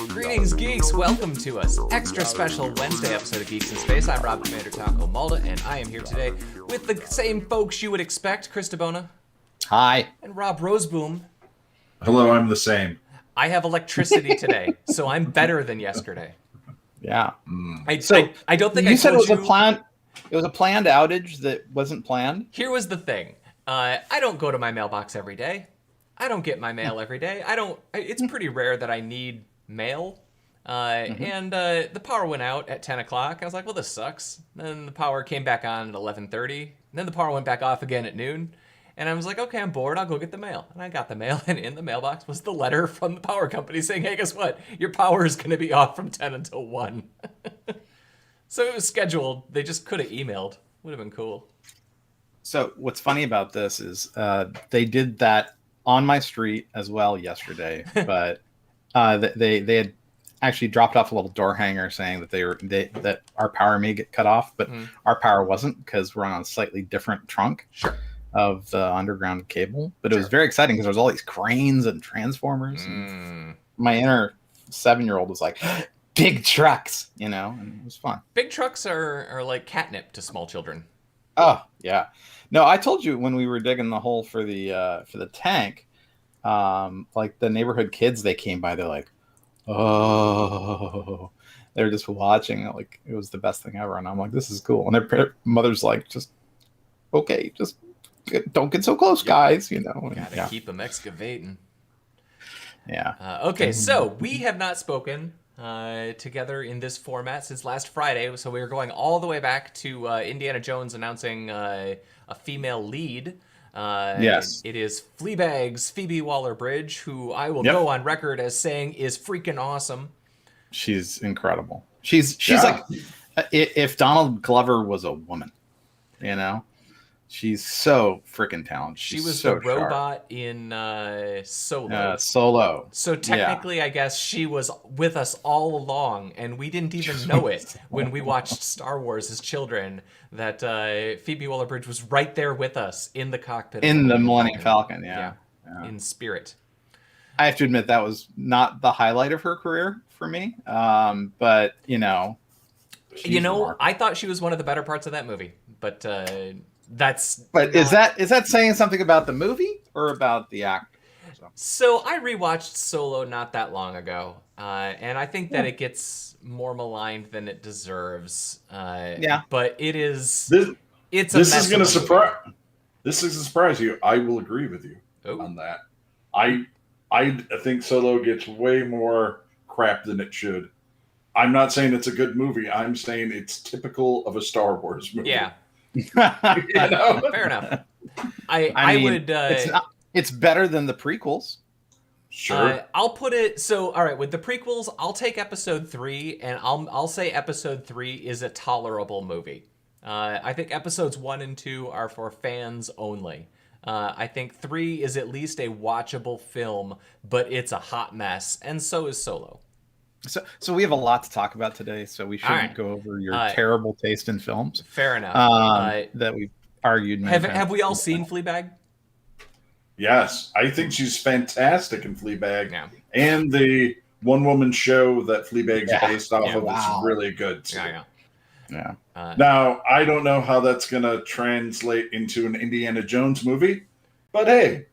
Greetings, geeks! Welcome to us extra special Wednesday episode of Geeks in Space. I'm Rob Commander Taco Malda, and I am here today with the same folks you would expect: Chris DeBona. Hi. And Rob Roseboom. Hello, I'm the same. I have electricity today, so I'm better than yesterday. Yeah. I don't think you I said told it was a planned. It was a planned outage that wasn't planned. Here was the thing. I don't go to my mailbox every day. I don't get my mail every day. It's pretty rare that I need mail. And the power went out at 10 o'clock. I was like, well, this sucks. Then the power came back on at 11:30. Then the power went back off again at noon. And I was like, okay, I'm bored. I'll go get the mail. And I got the mail, and in the mailbox was the letter from the power company saying, hey, guess what? Your power is going to be off from 10 until 1. So it was scheduled. They just could have emailed. Would have been cool. So what's funny about this is they did that on my street as well yesterday, but they had actually dropped off a little door hanger saying that that our power may get cut off, but our power wasn't because we're on a slightly different trunk of the underground cable. But it was very exciting because there was all these cranes and transformers. And my inner 7-year-old was like, big trucks, and it was fun. Big trucks are like catnip to small children. Oh, yeah. No, I told you when we were digging the hole for the tank, like the neighborhood kids, they came by, they're like, oh, they're just watching it like it was the best thing ever. And I'm like, this is cool. And their mother's like, just, okay, just don't get so close, guys, Gotta keep them excavating. Yeah. Okay, so we have not spoken together in this format since last Friday, so we were going all the way back to Indiana Jones announcing a female lead. Yes. It is Fleabag's Phoebe Waller-Bridge, who I will go on record as saying is freaking awesome. She's incredible. She's like, if Donald Glover was a woman, she's so freaking talented. She was so the robot in Solo. Solo. So technically, I guess she was with us all along, and we didn't even know it when we watched Star Wars as children, that Phoebe Waller-Bridge was right there with us in the cockpit. In the Millennium Falcon, yeah. In spirit. I have to admit that was not the highlight of her career for me, but, I thought she was one of the better parts of that movie, but... is that saying something about the movie or about the actor? So I rewatched Solo not that long ago, and I think that it gets more maligned than it deserves. But it is. This is going to surprise you. I will agree with you on that. I think Solo gets way more crap than it should. I'm not saying it's a good movie. I'm saying it's typical of a Star Wars movie. Yeah. Fair enough. I mean, would. It's better than the prequels. Sure. I'll put it. So, all right, with the prequels, I'll take Episode 3, and I'll say Episode 3 is a tolerable movie. I think Episodes 1 and 2 are for fans only. I think 3 is at least a watchable film, but it's a hot mess, and so is Solo. So we have a lot to talk about today, so we shouldn't go over your terrible taste in films. Fair enough. That we've argued. Have we all seen Fleabag? Yes. I think she's fantastic in Fleabag. And the one-woman show that Fleabag's based off of is really good, too. Yeah. Now, I don't know how that's going to translate into an Indiana Jones movie, but hey,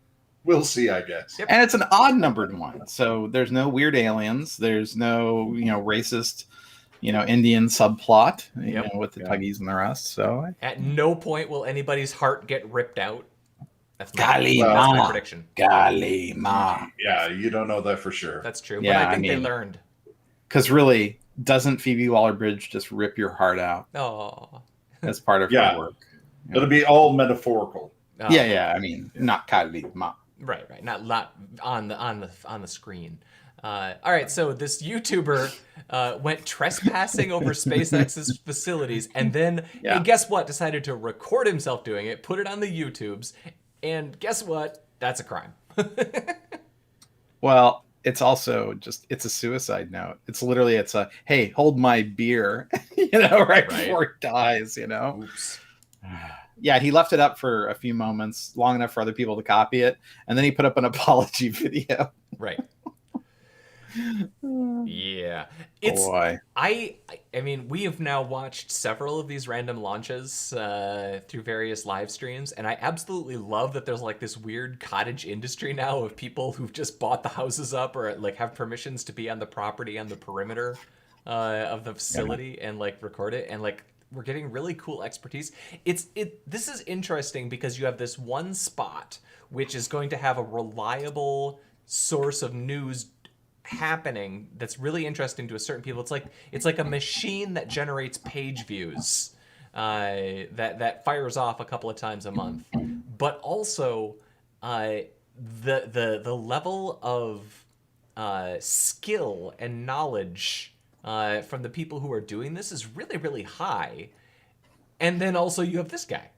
we'll see, I guess. Yep. And it's an odd-numbered one, so there's no weird aliens. There's no, racist, Indian subplot, with the Tuggies and the rest. So at no point will anybody's heart get ripped out. That's my prediction. Golly ma. Yeah, you don't know that for sure. That's true, but I think they learned. Because really, doesn't Phoebe Waller-Bridge just rip your heart out? Oh, as part of her work. It'll be all metaphorical. Yeah. I mean, not Golly ma. Right. Not on the screen. All right, so this YouTuber went trespassing over SpaceX's facilities, and then, and guess what? Decided to record himself doing it, put it on the YouTubes, and guess what? That's a crime. Well, it's also it's a suicide note. It's literally, hey, hold my beer, right before it dies, Oops. Yeah, he left it up for a few moments, long enough for other people to copy it, and then he put up an apology video. Right. Yeah. It's Boy. I mean, we have now watched several of these random launches through various live streams, and I absolutely love that there's like this weird cottage industry now of people who've just bought the houses up or like have permissions to be on the property on the perimeter of the facility and like record it, and like we're getting really cool expertise. This is interesting because you have this one spot which is going to have a reliable source of news happening that's really interesting to a certain people. It's like a machine that generates page views that fires off a couple of times a month, but also the level of skill and knowledge from the people who are doing this is really high. And then also you have this guy.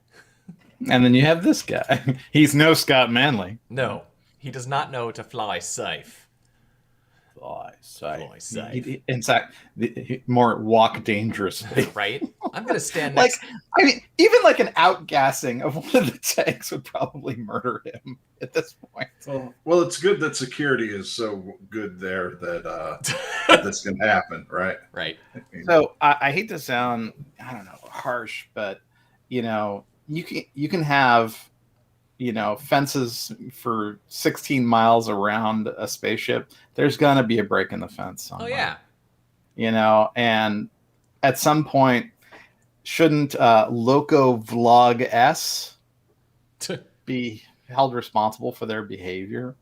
And then you have this guy. He's no Scott Manley. No, he does not know to fly safe. Fly safe. safe. In fact, more walk dangerously. Right? I'm going to stand Like, next. I mean, even like an outgassing of one of the tanks would probably murder him at this point. Well, it's good that security is so good there that this can happen, right? Right. So I hate to sound, I don't know, harsh, but you know, you can have, you know, fences for 16 miles around a spaceship. There's gonna be a break in the fence somewhere. Oh yeah. You know, and at some point, shouldn't Loco Vlog S be held responsible for their behavior?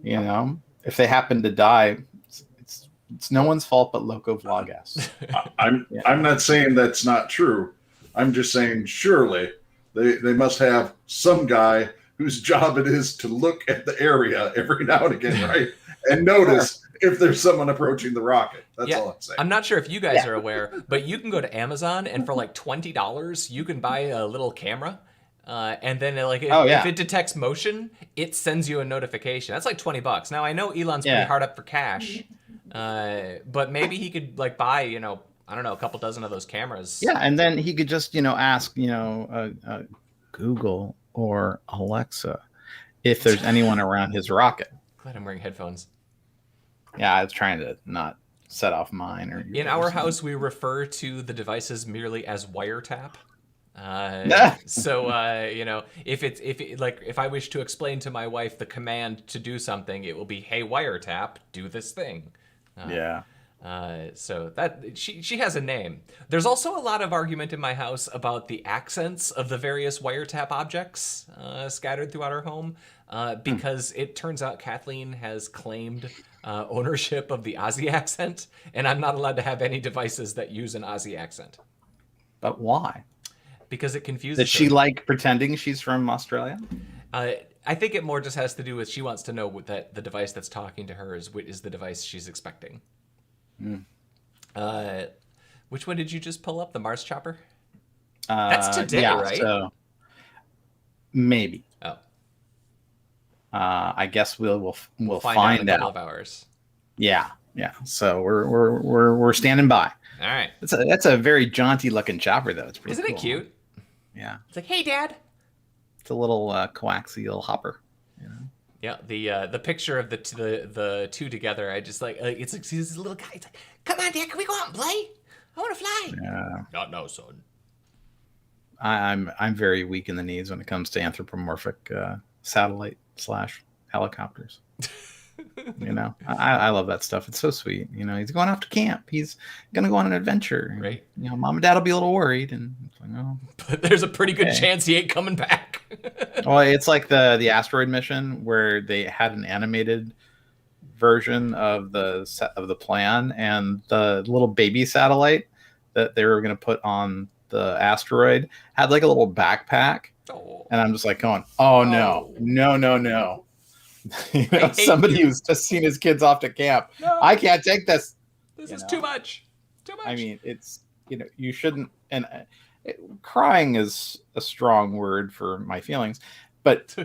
You know, if they happen to die, it's no one's fault but Loco Vlog S. I'm not saying that's not true. I'm just saying surely they must have some guy whose job it is to look at the area every now and again, right? And notice if there's someone approaching the rocket. That's all I'm saying. I'm not sure if you guys are aware, but you can go to Amazon and for like $20, you can buy a little camera. And then like if it detects motion, it sends you a notification. That's like $20. Now I know Elon's pretty hard up for cash, but maybe he could like buy, you know, I don't know, a couple dozen of those cameras. Yeah, and then he could just, you know, ask, you know, Google or Alexa if there's anyone around his rocket. Glad I'm wearing headphones. Yeah, I was trying to not set off mine. Or in our house, we refer to the devices merely as wiretap. So you know, if I wish to explain to my wife the command to do something, it will be, hey, wiretap, do this thing. So that she has a name. There's also a lot of argument in my house about the accents of the various wiretap objects scattered throughout our home, because it turns out Kathleen has claimed ownership of the Aussie accent, and I'm not allowed to have any devices that use an Aussie accent. But why? Because it confuses Does she her. like pretending she's from Australia? I think it more just has to do with she wants to know that the device that's talking to her is the device she's expecting. Which one did you just pull up? The Mars chopper? That's today, right? So maybe. Oh. I guess we'll find find out in a couple out. of hours. Yeah. So we're standing by. All right. That's a very jaunty looking chopper though. It's pretty Isn't cool. it cute? Yeah. It's like, hey, Dad. It's a little coaxial hopper. You know? Yeah, the picture of the two together, I just like it's like this little guy. It's like, come on, Dad, can we go out and play? I want to fly. Yeah. Not now, son. I'm very weak in the knees when it comes to anthropomorphic satellite / helicopters. You know, I love that stuff. It's so sweet. You know, he's going off to camp. He's gonna go on an adventure. Right. You know, Mom and Dad will be a little worried, and it's like, oh. But there's a pretty good chance he ain't coming back. Well, it's like the asteroid mission where they had an animated version of the plan, and the little baby satellite that they were going to put on the asteroid had like a little backpack. Oh. And I'm just like going, oh no. You know, somebody who's just seen his kids off to camp. No. I can't take this. This is too much. Too much. I mean, it's, you know, you shouldn't. And crying is a strong word for my feelings, but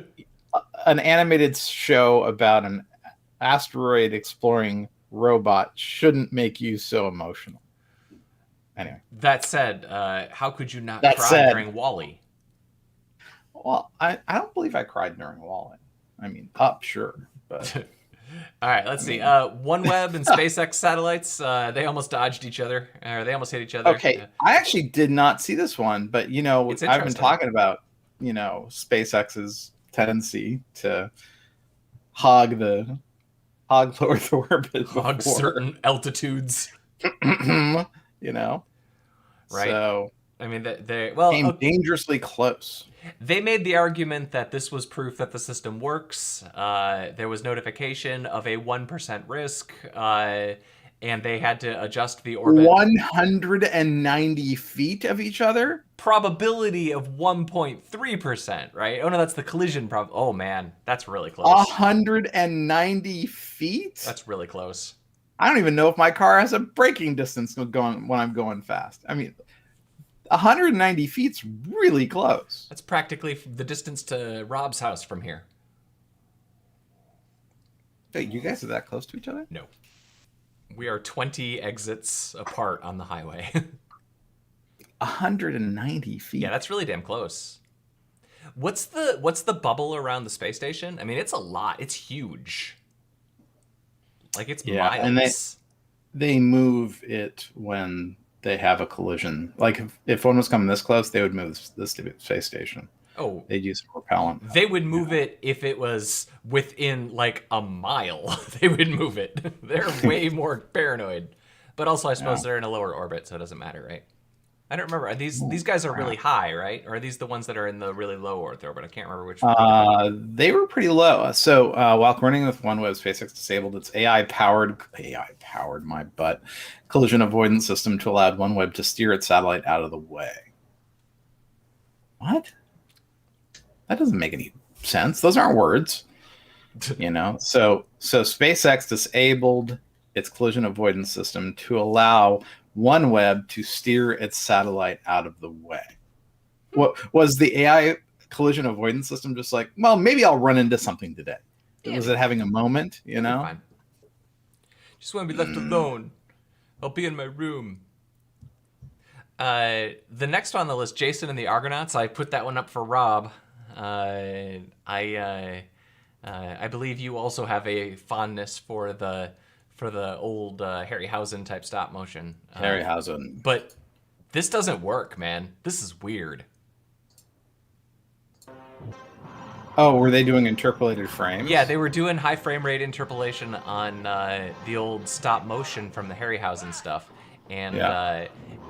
an animated show about an asteroid exploring robot shouldn't make you so emotional. Anyway. That said, how could you not cry during WALL-E? Well, I don't believe I cried during Wall-E. I mean, up, sure, but All right, let's see. OneWeb and SpaceX satellites, they almost dodged each other, or they almost hit each other. okay. I actually did not see this one, but It's I've been interesting. talking about SpaceX's tendency to hog low Earth orbit, Hog certain altitudes, right? right? So I mean, they came dangerously close. They made the argument that this was proof that the system works. There was notification of a 1% risk, and they had to adjust the orbit. 190 feet of each other? Probability of 1.3%, right? Oh, no, that's the collision Oh, man, that's really close. 190 feet? That's really close. I don't even know if my car has a braking distance going when I'm going fast. I mean, 190 feet's really close. That's practically the distance to Rob's house from here. Wait, you guys are that close to each other? No. We are 20 exits apart on the highway. 190 feet. Yeah, that's really damn close. What's the bubble around the space station? I mean, it's a lot. It's huge. Like, it's miles. And they move it when they have a collision. Like if one was coming this close, they would move this to the space station. Oh, they'd use propellant. They would move it if it was within like a mile. They would move it. They're way more paranoid. But also, I suppose they're in a lower orbit, so it doesn't matter, right? I don't remember. These guys are really high, right? Or are these the ones that are in the really low Earth orbit? I can't remember which one. They were pretty low. So while coordinating with OneWeb, SpaceX disabled its AI-powered my butt collision avoidance system to allow OneWeb to steer its satellite out of the way. What? That doesn't make any sense. Those aren't words. So SpaceX disabled its collision avoidance system to allow OneWeb to steer its satellite out of the way. What was the AI collision avoidance system just like, well, maybe I'll run into something today? Yeah. Was it having a moment, Fine. Just want to be left alone. I'll be in my room. The next on the list, Jason and the Argonauts. I put that one up for Rob. I believe you also have a fondness for the old Harryhausen type stop motion. Harryhausen. But this doesn't work, man. This is weird. Oh, were they doing interpolated frames? Yeah, they were doing high frame rate interpolation on the old stop motion from the Harryhausen stuff. And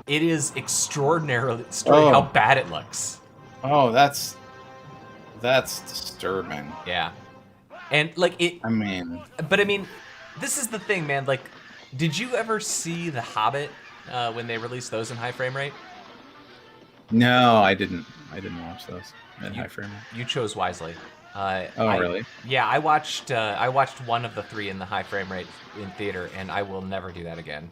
it is extraordinarily how bad it looks. Oh, that's disturbing. Yeah. And like it... I mean, this is the thing, man. Like, did you ever see The Hobbit when they released those in high frame rate? No, I didn't watch those in high frame rate. You chose fisely. Really? Yeah, I watched one of the three in the high frame rate in theater, and I will never do that again.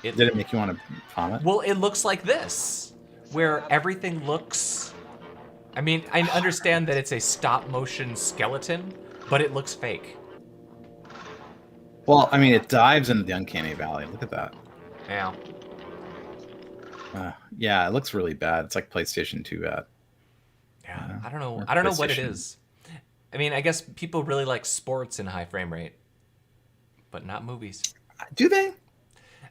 Did it make you want to vomit? Well, it looks like this, where everything looks... I mean, I understand that it's a stop motion skeleton, but it looks fake. Well, I mean, it dives into the uncanny valley. Look at that. Yeah. Yeah, it looks really bad. It's like PlayStation 2 bad. Yeah, I don't know. I don't know what it is. I mean, I guess people really like sports in high frame rate, but not movies. Do they?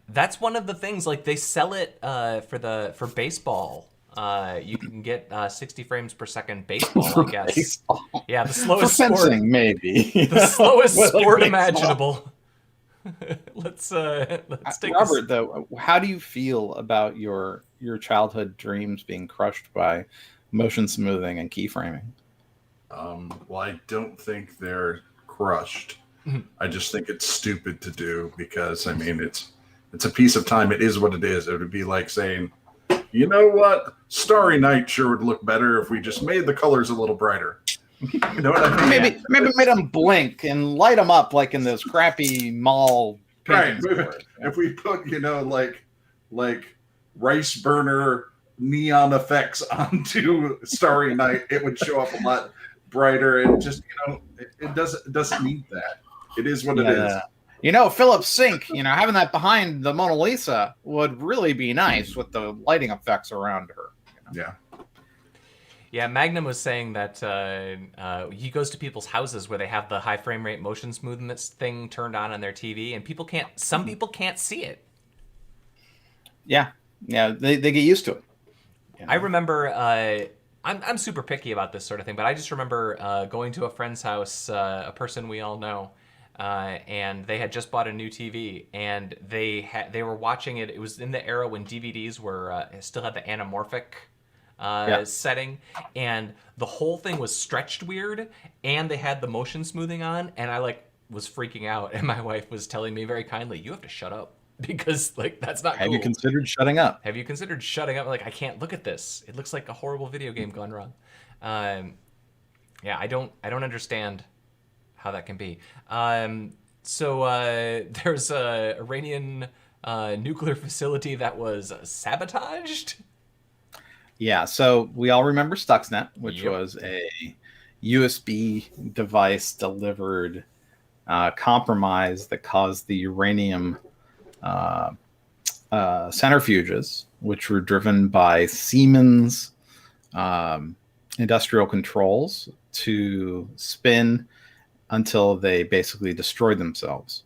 That's one of the things. Like they sell it for baseball. You can get 60 frames per second baseball, I guess. Baseball. Yeah, the slowest for fencing, sport. maybe. The slowest sport like imaginable. Let's take Robert, though, how do you feel about your childhood dreams being crushed by motion smoothing and keyframing? Well, I don't think they're crushed. I just think it's stupid to do because, I mean, it's a piece of time. It is what it is. It would be like saying, you know what? Starry Night sure would look better if we just made the colors a little brighter. You know what I mean? Maybe made them blink and light them up like in those crappy mall paintings. Right. If we put, like rice burner neon effects onto Starry Night, it would show up a lot brighter. And just, it doesn't need that. It is what it is. Philip Sink, having that behind the Mona Lisa would really be nice with the lighting effects around her. Yeah, Yeah, Magnum was saying that he goes to people's houses where they have the high frame rate motion smoothness thing turned on their TV, and some people can't see it. Yeah, they get used to it. You know? I remember, I'm super picky about this sort of thing, but I just remember going to a friend's house, a person we all know, and they had just bought a new TV, and they were watching it. It was in the era when DVDs were still had the anamorphic setting, and the whole thing was stretched weird, and they had the motion smoothing on, and I was freaking out, and my wife was telling me very kindly, "You have to shut up." Because that's not Have cool. you considered shutting up? Have you considered shutting up? I can't look at this. It looks like a horrible video game gone wrong. Yeah, I don't understand how that can be. So there's a Iranian nuclear facility that was sabotaged. Yeah, so we all remember Stuxnet, which was a USB device delivered compromise that caused the uranium centrifuges, which were driven by Siemens industrial controls, to spin until they basically destroyed themselves.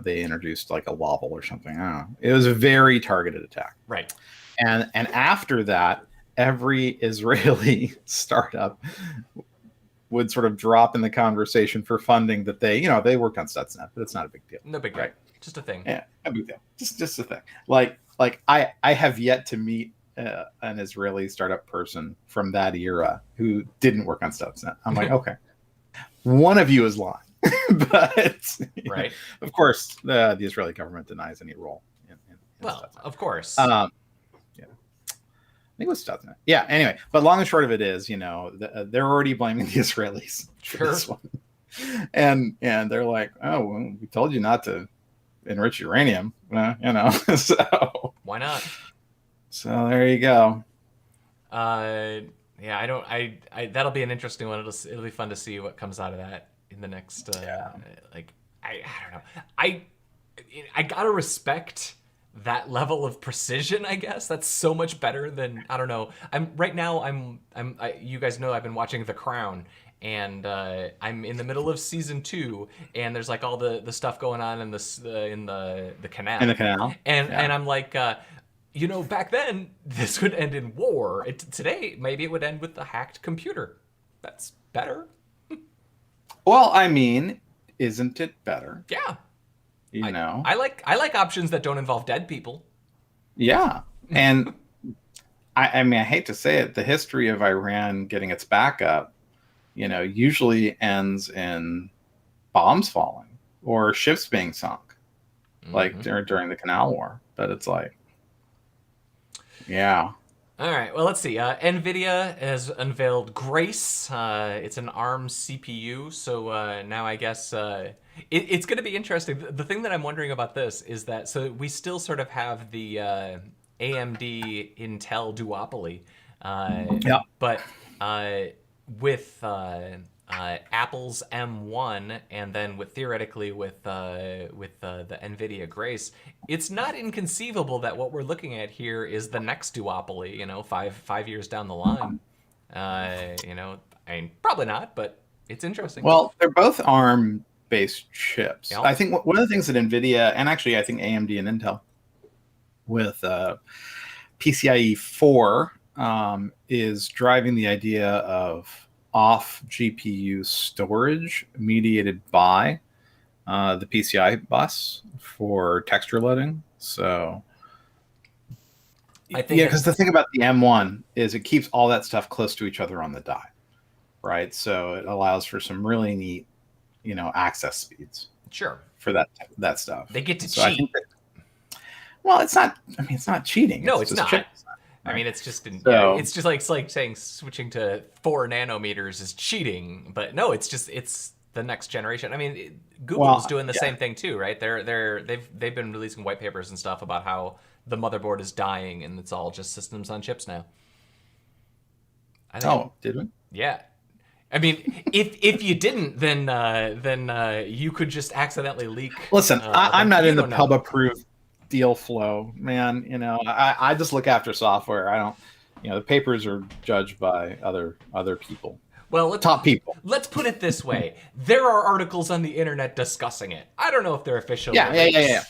They introduced a wobble or something. I don't know. It was a very targeted attack. Right. And after that, every Israeli startup would sort of drop in the conversation for funding that they worked on Stuxnet, but it's not a big deal. No big deal. Right. Just a thing. Yeah, no big deal. Just a thing. I have yet to meet an Israeli startup person from that era who didn't work on Stuxnet. I'm like, okay, one of you is lying. But right. Of course, the Israeli government denies any role in well, Stuxnet. Of course. Yeah. I think it was Stuxnet. Yeah. Anyway, but long and short of it is, they're already blaming the Israelis for this one, and they're like, oh, well, we told you not to enrich uranium, so why not? So there you go. Yeah, I that'll be an interesting one. It'll be fun to see what comes out of that in the next. I don't know. I gotta respect that level of precision. I guess that's so much better than, I don't know. You guys know I've been watching The Crown. And I'm in the middle of season 2, and there's all the stuff going on in the canal. In the canal. And I'm like, back then this would end in war. Today maybe it would end with a hacked computer. That's better. Well, I mean, isn't it better? Yeah. I like options that don't involve dead people. Yeah, and I mean, I hate to say it, the history of Iran getting its back up, usually ends in bombs falling or ships being sunk, during the Canal War. But it's yeah. All right, well, let's see. Nvidia has unveiled Grace. It's an ARM CPU, so now I guess it's going to be interesting. The thing that I'm wondering about this is that, so we still sort of have the AMD Intel duopoly, but with Apple's M1, and then theoretically with the Nvidia Grace, it's not inconceivable that what we're looking at here is the next duopoly. 5 years down the line. I mean, probably not, but it's interesting. Well, they're both ARM-based chips. Yep. I think one of the things that Nvidia, and actually I think AMD and Intel, with PCIe 4. Is driving the idea of off GPU storage mediated by the PCI bus for texture loading. So, I think because the thing about the M1 is it keeps all that stuff close to each other on the die, right? So it allows for some really neat, access speeds. Sure. For that stuff. They get to cheat. I think well, it's not. I mean, it's not cheating. No, it's not. Chips. I mean, it's just it's like saying switching to 4 nanometers is cheating, but no, it's the next generation. I mean, Google's doing the same thing too, right? They've been releasing white papers and stuff about how the motherboard is dying and it's all just systems on chips now. Did we? Yeah. I mean, if you didn't, then you could just accidentally leak. Listen, I'm not into pub approved deal flow, man. I just look after software. the papers are judged by other people. Well, top people. Let's put it this way: there are articles on the internet discussing it. I don't know if they're official. Yeah.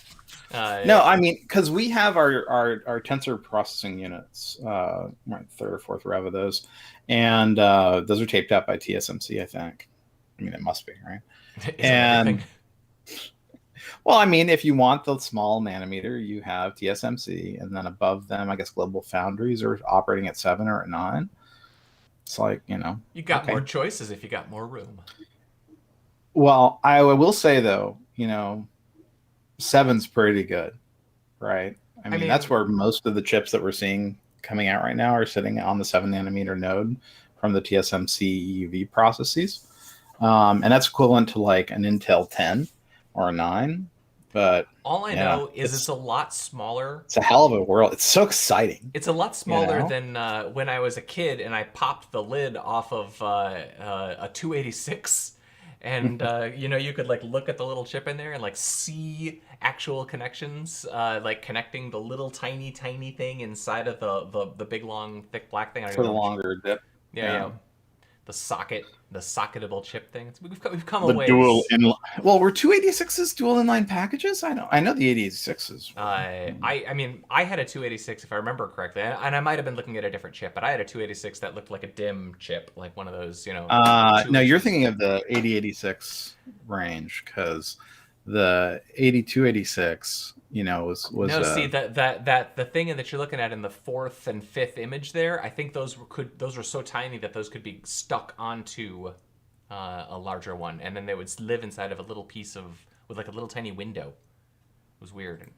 No, I mean, because we have our tensor processing units, third or fourth rev of those, and those are taped out by TSMC, I think. I mean, it must be, right? And well, I mean, if you want the small nanometer, you have TSMC, and then above them, I guess Global Foundries are operating at 7 or at 9. It's like, you got more choices if you got more room. Well, I will say though, 7's pretty good, right? I mean, that's where most of the chips that we're seeing coming out right now are sitting on the 7 nanometer node from the TSMC EUV processes. And that's equivalent to like an Intel 10 or a 9. But all I know is it's a lot smaller. It's a hell of a world. It's so exciting. It's a lot smaller than when I was a kid and I popped the lid off of a 286. And, you could like look at the little chip in there and like see actual connections, like connecting the little tiny thing inside of the big, long, thick black thing. For the longer dip. Yeah. The socketable chip thing. We've come a ways. Were 286s dual inline packages? I know the 86s. I mean, I had a 286 if I remember correctly, and I might have been looking at a different chip, but I had a 286 that looked like a DIMM chip, like one of those, No, you're thinking of the 8086 range because the 8286, was no. See that the thing that you're looking at in the fourth and fifth image there, I think those were so tiny that those could be stuck onto a larger one, and then they would live inside of a little piece with like a little tiny window. It was weird.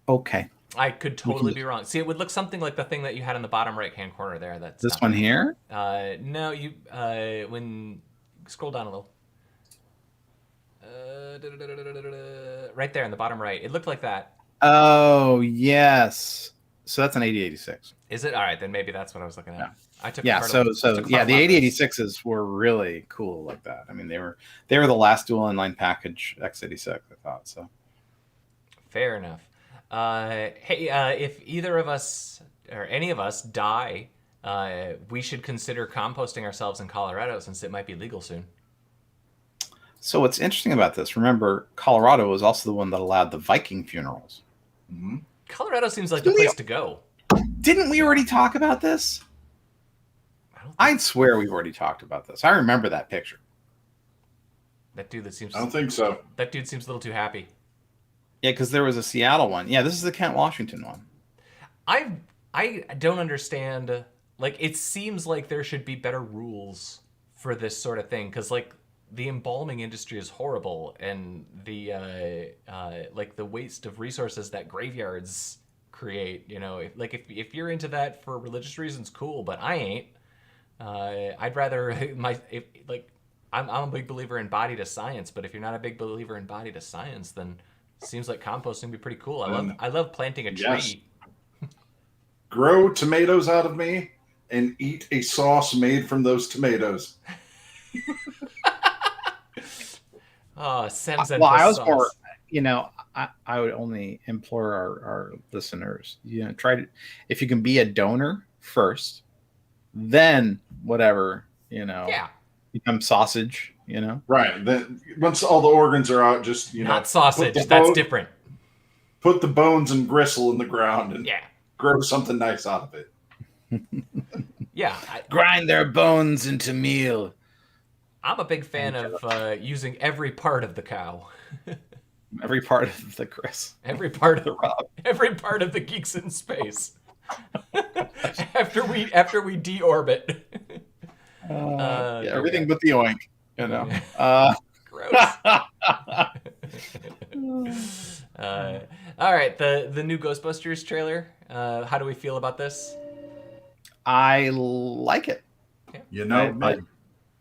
Okay. I could totally be wrong. See, it would look something like the thing that you had in the bottom right hand corner there. That's this one here. No, you when scroll down a little. Right there in the bottom right. It looked like that. Oh, yes. So that's an 8086. Is it? All right, then maybe that's what I was looking at. Yeah. I took the 8086s were really cool like that. I mean, they were the last dual inline package x86, I thought. So fair enough. Hey, if either of us or any of us die, we should consider composting ourselves in Colorado since it might be legal soon. So what's interesting about this, remember, Colorado was also the one that allowed the Viking funerals. Mm-hmm. Colorado seems like the place to go. Didn't we already talk about this? I'd swear we've already talked about this. I remember that picture. That dude that seems... I don't think so. That dude seems a little too happy. Yeah, because there was a Seattle one. Yeah, this is the Kent, Washington one. I don't understand. Like, it seems like there should be better rules for this sort of thing, because, like, the embalming industry is horrible, and the like the waste of resources that graveyards create. If you're into that for religious reasons, cool, but I ain't. I'd rather I'm a big believer in body to science, but if you're not a big believer in body to science, then it seems like composting would be pretty cool. I love planting a tree. Yes. Grow tomatoes out of me and eat a sauce made from those tomatoes. Oh, Sam's I was more, I would only implore our listeners, try to, if you can be a donor first, then whatever, become sausage, Right. Then once all the organs are out, just, not sausage. That's different. Put the bones and gristle in the ground and grow something nice out of it. Yeah. Grind their bones into meal. I'm a big fan of using every part of the cow. Every part of the Chris. Every part of the Rob. Every part of the Geeks in Space. after we deorbit. Everything but the oink. Gross. All right, the new Ghostbusters trailer. How do we feel about this? I like it.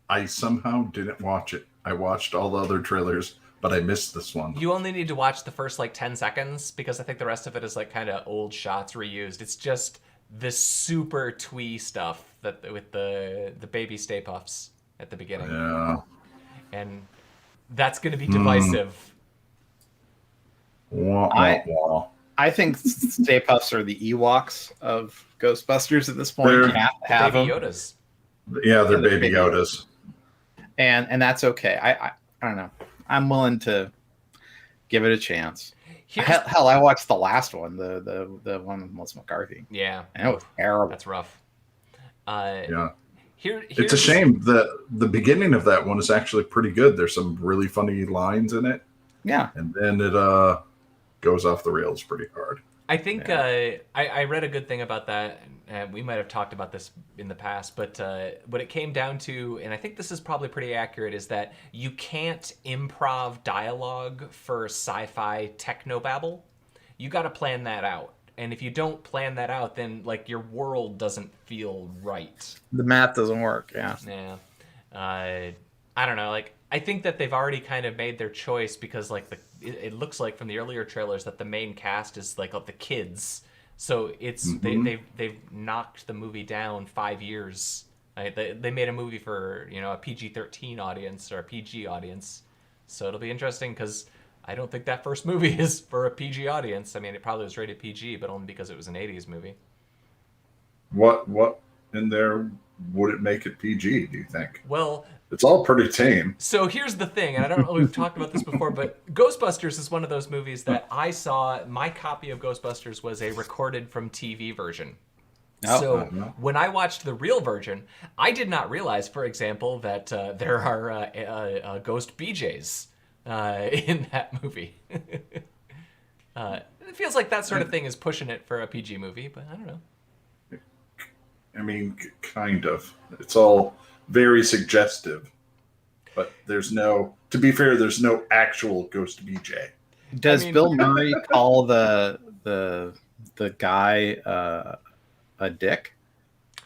I somehow didn't watch it. I watched all the other trailers, but I missed this one. You only need to watch the first 10 seconds because I think the rest of it is kind of old shots reused. It's just this super twee stuff with the baby Stay Puffs at the beginning. Yeah. And that's going to be divisive. I think Stay Puffs are the Ewoks of Ghostbusters at this point. They're- You have to have Baby them. Yodas. Yeah, they're they're baby baby Yodas. And that's okay. I don't know. I'm willing to give it a chance. Hell, I watched the last one, the one with Melissa McCarthy. Yeah. And it was terrible. That's rough. Yeah. Here's It's a shame that the beginning of that one is actually pretty good. There's some really funny lines in it. Yeah. And then it goes off the rails pretty hard. I think I read a good thing about that, and we might have talked about this in the past, but what it came down to, and I think this is probably pretty accurate, is that you can't improv dialogue for sci-fi technobabble. You got to plan that out. And if you don't plan that out, then like your world doesn't feel right. The math doesn't work. Yeah. Yeah. I don't know. Like, I think that they've already kind of made their choice because like it looks like from the earlier trailers that the main cast is like of the kids. So it's they've knocked the movie down 5 years. Right? They made a movie for, you know, a PG-13 audience or a PG audience. So it'll be interesting because I don't think that first movie is for a PG audience. I mean, it probably was rated PG, but only because it was an 80s movie. What in there would it make it PG, do you think? Well, it's all pretty tame. So here's the thing, and I don't know if we've talked about this before, but Ghostbusters is one of those movies that I saw. My copy of Ghostbusters was a recorded from TV version. So when I watched the real version, I did not realize, for example, that there are ghost BJs in that movie. It feels like that sort of thing is pushing it for a PG movie, but I don't know. I mean, kind of. It's all very suggestive, but there's no. To be fair, there's no actual ghost BJ. Does Bill Murray call the guy a dick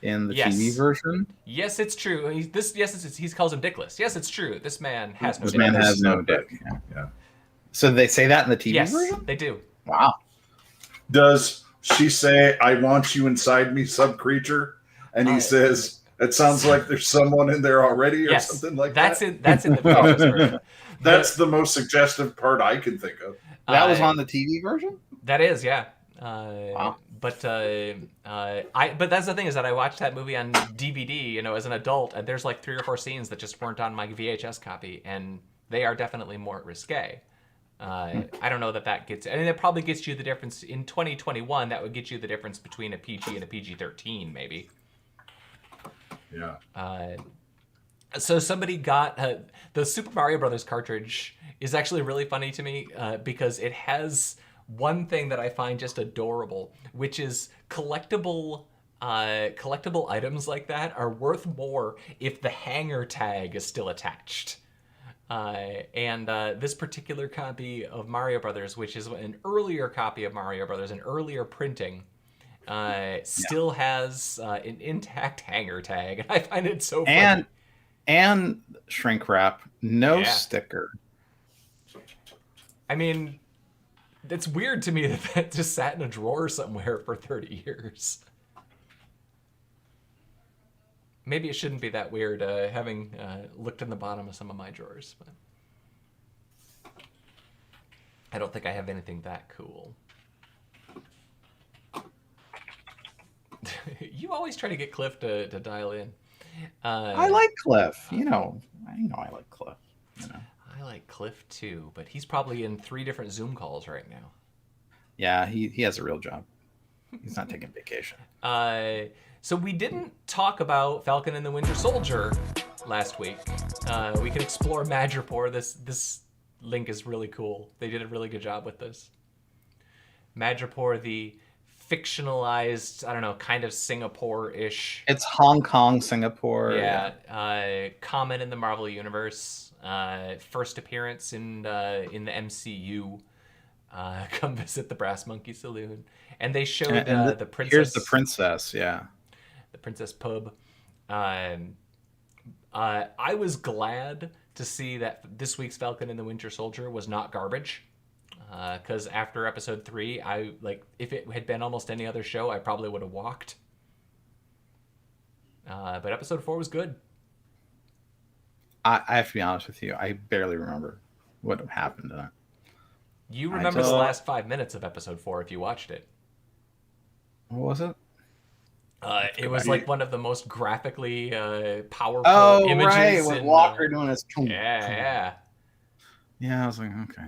in the TV version? Yes, it's true. He calls him dickless. Yes, it's true. This man has no dick. This man has no dick. Yeah. So they say that in the TV version? Yes, they do. Wow. Does she say, "I want you inside me, sub creature"? And he says, "It sounds like there's someone in there already," or something like that. That's in the VHS version. That's the most suggestive part I can think of. That was on the TV version? That is, yeah. Wow. But that's the thing, is that I watched that movie on DVD, you know, as an adult, and there's like 3 or 4 scenes that just weren't on my VHS copy, and they are definitely more risque. I don't know that gets. I mean, that probably gets you the difference in 2021. That would get you the difference between a PG and a PG-13, maybe. Yeah. So somebody got the Super Mario Brothers cartridge is actually really funny to me because it has one thing that I find just adorable, which is collectible items like that are worth more if the hanger tag is still attached. And this particular copy of Mario Brothers, which is an earlier copy of Mario Brothers, an earlier printing, still has an intact hanger tag. And I find it so funny. And shrink wrap, no sticker. I mean, it's weird to me that just sat in a drawer somewhere for 30 years. Maybe it shouldn't be that weird, having looked in the bottom of some of my drawers. But I don't think I have anything that cool. You always try to get Cliff to dial in. I like Cliff. You know I like Cliff. You know. I like Cliff too, but he's probably in 3 different Zoom calls right now. Yeah, he has a real job. He's not taking vacation. So we didn't talk about Falcon and the Winter Soldier last week. We can explore Madripoor. This link is really cool. They did a really good job with this. Madripoor, the fictionalized, I don't know, kind of Singapore-ish. It's Hong Kong, Singapore. Yeah. Common in the Marvel Universe. First appearance in the MCU. Come visit the Brass Monkey Saloon. And they showed the princess. Here's the princess, yeah. The Princess Pub. I was glad to see that this week's Falcon and the Winter Soldier was not garbage. Because after episode 3, if it had been almost any other show, I probably would have walked. But episode 4 was good. I have to be honest with you. I barely remember what happened to that. You remember the last 5 minutes of episode 4 if you watched it. What was it? It was like one of the most graphically powerful images. Right, with Walker doing his. Yeah. Yeah, I was like, okay.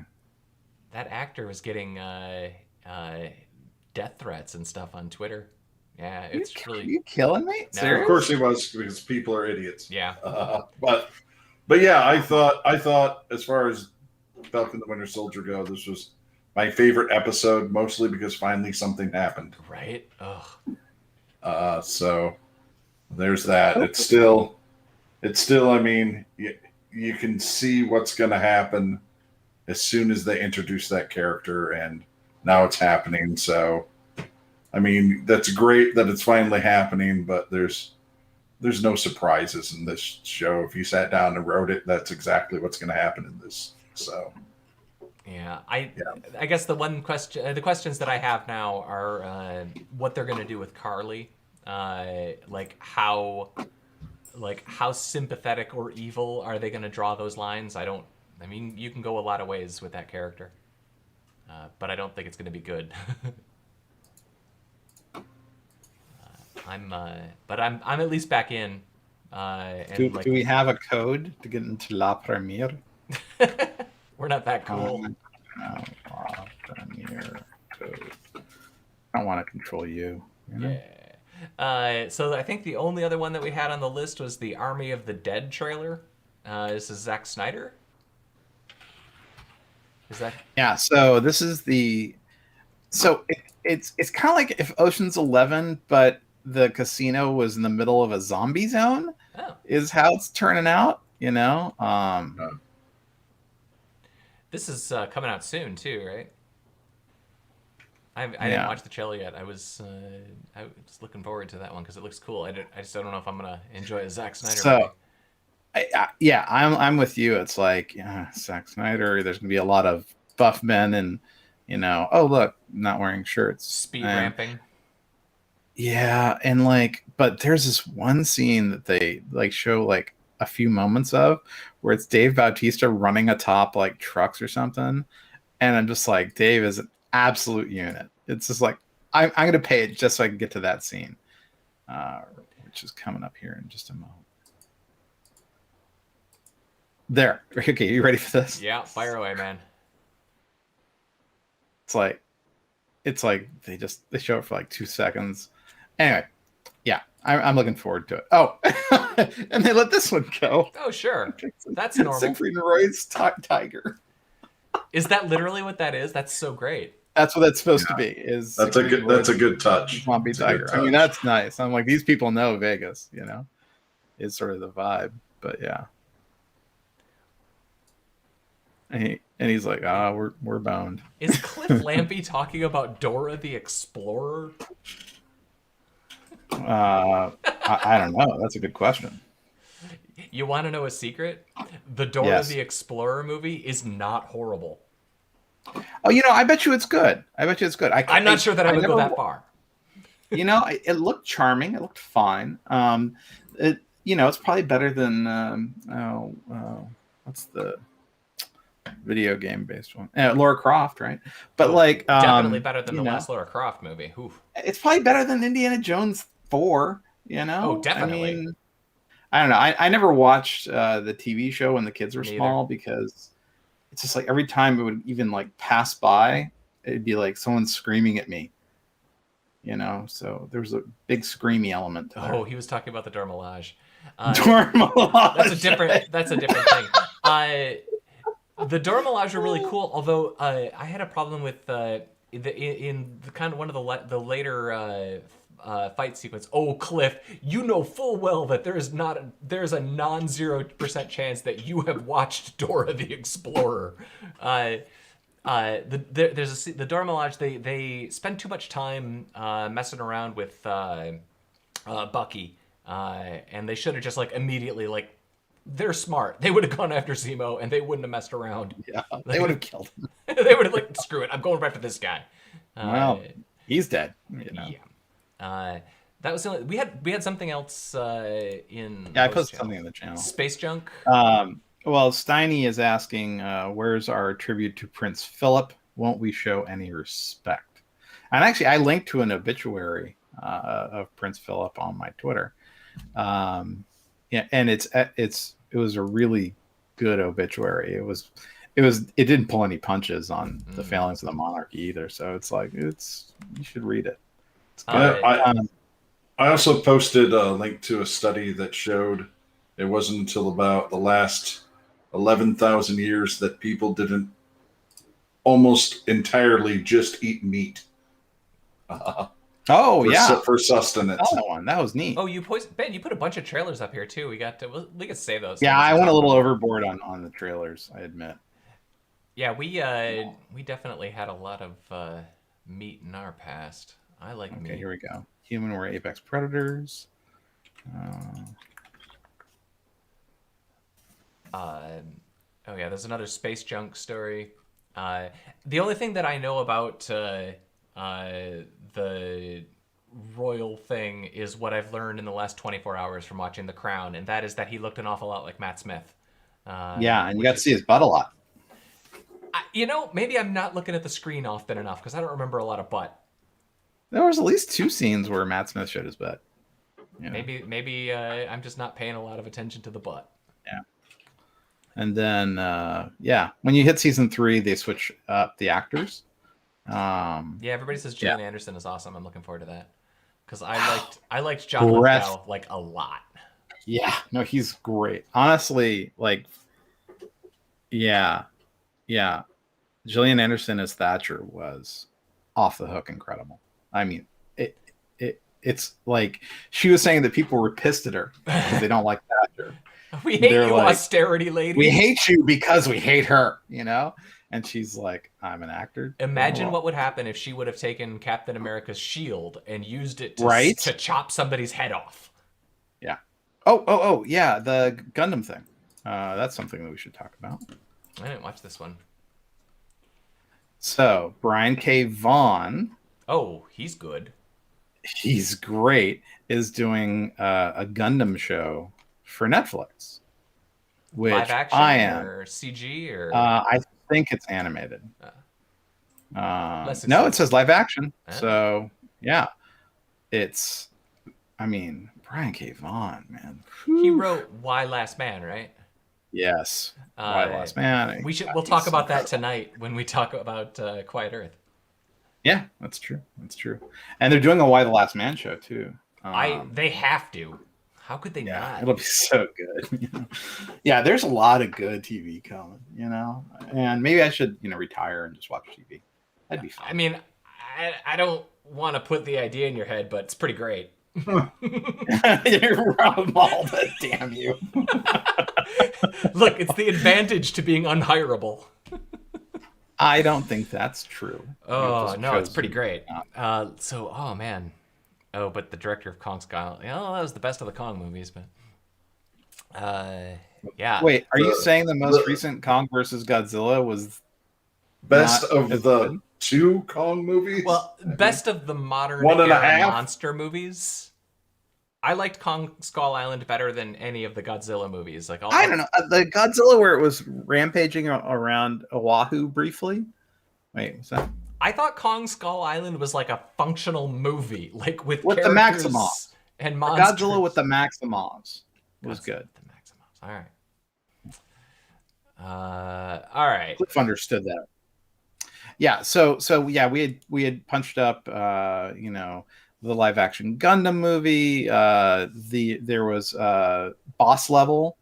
That actor was getting death threats and stuff on Twitter. Yeah, it's really. Are you killing me? No. Of course he was, because people are idiots. Yeah. But yeah, I thought as far as Falcon the Winter Soldier go, this was my favorite episode, mostly because finally something happened. Right. Ugh. So there's that. It's still. I mean, you can see what's going to happen as soon as they introduce that character, and now it's happening. So, I mean, that's great that it's finally happening, but there's no surprises in this show. If you sat down and wrote it, that's exactly what's going to happen in this. So. Yeah, I guess the questions that I have now are what they're going to do with Carly, like how sympathetic or evil are they going to draw those lines? I mean, you can go a lot of ways with that character, but I don't think it's going to be good. I'm at least back in. Do we have a code to get into La Premiere? We're not that cool. No, Premiere code. I don't want to control you. Yeah. So I think the only other one that we had on the list was the Army of the Dead trailer. This is Zack Snyder. Is that? Yeah. So this is the. So it's kind of like if Ocean's 11, but the casino was in the middle of a zombie zone. Oh. Is how it's turning out. You know. This is coming out soon too, right? I didn't watch the trailer yet. I was looking forward to that one because it looks cool. I just don't know if I'm gonna enjoy a Zack Snyder movie. I'm with you. It's like Zack Snyder. There's gonna be a lot of buff men and oh look, not wearing shirts, speed ramping. Yeah, and but there's this one scene that they show a few moments of where it's Dave Bautista running atop trucks or something, and I'm just like, Dave is an absolute unit. It's just like I'm gonna pay it just so I can get to that scene, which is coming up here in just a moment. There. Okay, you ready for this? Yeah, fire away, man. It's like they show it for 2 seconds. Anyway, yeah, I'm looking forward to it. Oh, and they let this one go. Oh, sure. That's normal. Siegfried and Roy's tiger. Is that literally what that is? That's so great. That's what that's supposed to be. That's a good touch. Swampy tiger. I mean, that's nice. I'm like, these people know Vegas. Is sort of the vibe. But yeah. And he's like, we're bound. Is Cliff Lampy talking about Dora the Explorer? I don't know. That's a good question. You want to know a secret? The Dora the Explorer movie is not horrible. Oh, I bet you it's good. I'm not sure that I would go that far. It looked charming. It looked fine. It's probably better than what's the video game based one? Lara Croft, right? But definitely better than the last Lara Croft movie. Oof. It's probably better than Indiana Jones 4. Oh, definitely. I don't know. I never watched the TV show when the kids were small because it's just every time it would even pass by, it'd be someone screaming at me. So there was a big screamy element to there. Oh, he was talking about the Dormelage. Dormelage. That's a different thing. The Dormelage are really cool, although I had a problem with in the kind of one of the later fight sequence. Oh, Cliff, you know full well that there's a non-0% chance that you have watched Dora the Explorer. The Dormelage, they spend too much time messing around with Bucky, and they should have just immediately they're smart. They would have gone after Zemo and they wouldn't have messed around. Yeah, they would have killed him. They would have screw it. I'm going after this guy. Well, he's dead. Yeah. That was the only, we had something else in. Yeah, I posted something in the channel. Space junk. Well, Steiny is asking, where's our tribute to Prince Philip? won't we show any respect? And actually, I linked to an obituary of Prince Philip on my Twitter. Yeah, and it was a really good obituary. It didn't pull any punches on the failings of the monarchy either. So it's like you should read it. It's good. I also posted a link to a study that showed it wasn't until about the last 11,000 years that people didn't almost entirely just eat meat. For sustenance. That one, that was neat. Oh, Ben, you put a bunch of trailers up here too. We can save those. Yeah, I went a little overboard on the trailers, I admit. Yeah, we definitely had a lot of meat in our past. I like meat. Okay, here we go. Human were apex predators. Oh yeah, there's another space junk story. The only thing that I know about the royal thing is what I've learned in the last 24 hours from watching The Crown, and that is that he looked an awful lot like Matt Smith. Yeah, and you got to see his butt a lot. Maybe I'm not looking at the screen often enough because I don't remember a lot of butt. There was at least 2 scenes where Matt Smith showed his butt. Maybe I'm just not paying a lot of attention to the butt. Yeah. And then, when you hit season 3, they switch up the actors. Everybody says Gillian Anderson is awesome. I'm looking forward to that because I liked John Lithgow like a lot. Yeah, no, he's great. Honestly, like, yeah. Gillian Anderson as Thatcher was off the hook incredible. I mean, it's like she was saying that people were pissed at her because they don't like Thatcher. We hate you, like, austerity lady. We hate you because we hate her, And she's like, I'm an actor. Imagine what would happen if she would have taken Captain America's shield and used it to chop somebody's head off. Yeah. Oh, yeah, the Gundam thing. That's something that we should talk about. I didn't watch this one. So, Brian K. Vaughan. Oh, he's good. He's great. Is doing a Gundam show for Netflix. Which live action I am. Or CG or I think it's animated. No, it says live action. So yeah, Brian K. Vaughan, man. He wrote Why Last Man, right? Yes. Why Last Man. We'll talk about that tonight when we talk about Quiet Earth. Yeah, that's true. And they're doing a Why the Last Man show too. They have to. How could they not? It'll be so good. Yeah, there's a lot of good TV coming, And maybe I should, retire and just watch TV. That'd be fun. I mean, I don't want to put the idea in your head, but it's pretty great. You're Rob Malda, damn you. Look, it's the advantage to being unhireable. I don't think that's true. Oh, no, it's pretty great. Oh, man. Oh, but the director of Kong Skull, that was the best of the Kong movies, but yeah. Wait, are you saying the most recent Kong versus Godzilla was best of the 2 Kong movies? Well, best of the modern monster movies. I liked Kong Skull Island better than any of the Godzilla movies. Like I don't know, the Godzilla where it was rampaging around Oahu briefly. Wait, what's that? I thought Kong Skull Island was like a functional movie, like with the Maximals and monsters. Godzilla with the Maximals was good. The Maximals, all right. Cliff understood that. Yeah, so yeah, we had punched up, the live action Gundam movie. There was Boss Level,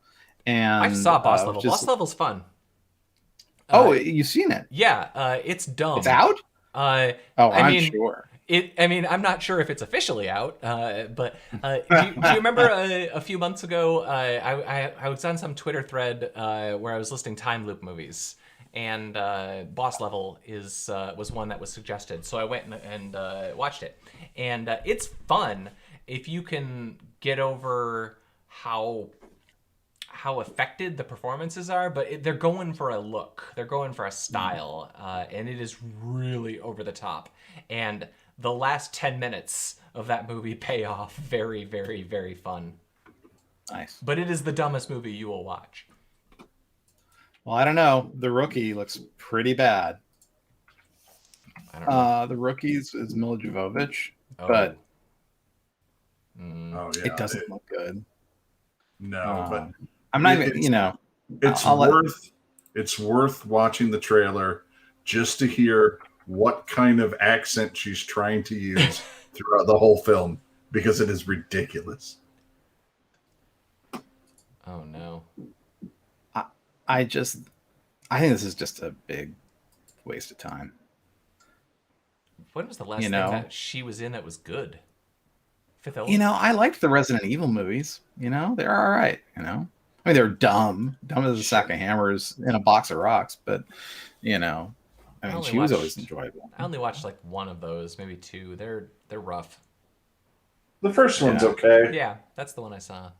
and I saw Boss Level. Boss Level's fun. You've seen it? Yeah, it's dumb. It's out. I'm sure. I'm not sure if it's officially out, but do you remember a few months ago, I was on some Twitter thread where I was listing time loop movies, and Boss Level was one that was suggested. So I went and watched it, and it's fun if you can get over how affected the performances are, but they're going for a look, they're going for a style, and it is really over the top. And the last 10 minutes of that movie pay off very, very, very fun. Nice. But it is the dumbest movie you will watch. Well, I don't know. The Rookie looks pretty bad. I don't know. The Rookies is Mila Jovovich, Oh. but Oh yeah, it doesn't look good. No, but I'm not it's- even. it's it's worth watching the trailer just to hear what kind of accent she's trying to use throughout the whole film, because it is ridiculous. Oh no. I think this is just a big waste of time. When was the last thing that she was in that was good? Fifth Element? I liked the Resident Evil movies. They're all right. I mean, they're dumb as a sack of hammers in a box of rocks, but she was always enjoyable. I only watched like one of those, maybe two. They're rough. The first one's okay. Yeah, that's the one I saw.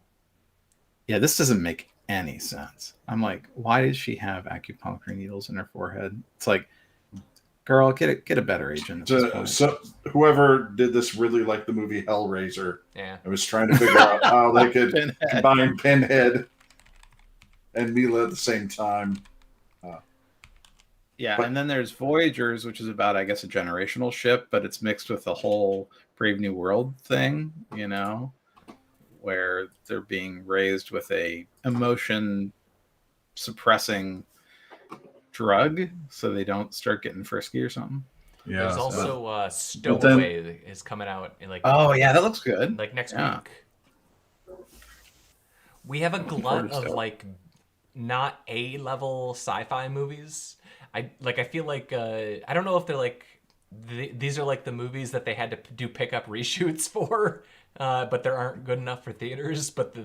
Yeah, this doesn't make any sense. I'm like, why does she have acupuncture needles in her forehead? It's like, girl, get a better agent. So whoever did this really liked the movie Hellraiser. Yeah. I was trying to figure out how they could combine Pinhead and Mila at the same time. And then there's Voyagers, which is about, I guess, a generational ship, but it's mixed with the whole Brave New World thing, where they're being raised with a emotion suppressing drug so they don't start getting frisky or something. Yeah. There's also Stowaway is coming out in like that looks good. Like next week. We have a glut of like not A-level sci-fi movies. I feel like I don't know if they're like these are like the movies that they had to do pickup reshoots for, but they aren't good enough for theaters. But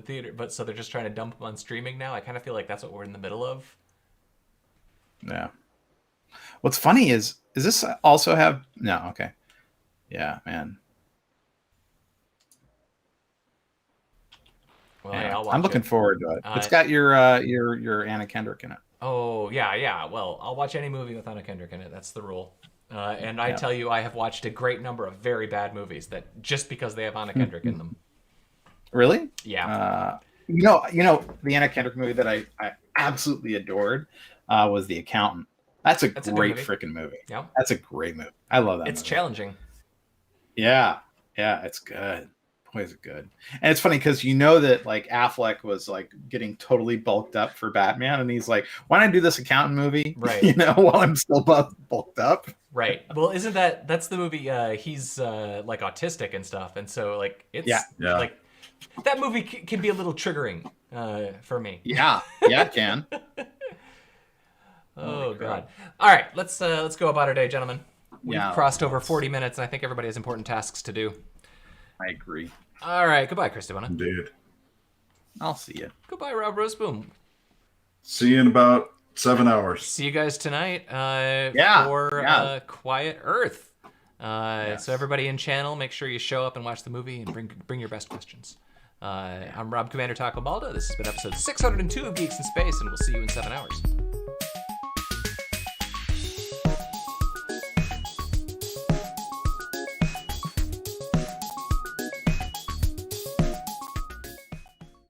so they're just trying to dump them on streaming now. I kind of feel like that's what we're in the middle of. Yeah. What's funny is this also have no? Okay. Yeah, man. Well, yeah. hey, I'll watch I'm looking forward to it. It's got your Anna Kendrick in it. Oh yeah. Well, I'll watch any movie with Anna Kendrick in it. That's the rule. And I tell you, I have watched a great number of very bad movies that just because they have Anna Kendrick in them. Really? Yeah. The Anna Kendrick movie that I absolutely adored was The Accountant. That's a great freaking movie. Yeah. That's a great movie. I love that. It's movie. challenging. Yeah, it's good. Boy, is it good. And it's funny because that like Affleck was like getting totally bulked up for Batman, and he's like, "Why don't I do this accountant movie?" Right. While I'm still bulked up. Right. Well, isn't that's the movie? He's like autistic and stuff, and so like it's like that movie can be a little triggering for me. Yeah, it can. Oh God! All right, let's go about our day, gentlemen. We've crossed over 40 minutes, and I think everybody has important tasks to do. I agree. All right, goodbye, Chris Devona. Indeed. I'll see you. Goodbye, Rob Roseboom. See you in about 7 hours. See you guys tonight for Quiet Earth. So everybody in channel, make sure you show up and watch the movie and bring your best questions. I'm Rob Commander Taco Balda. This has been episode 602 of Geeks in Space, and we'll see you in 7 hours.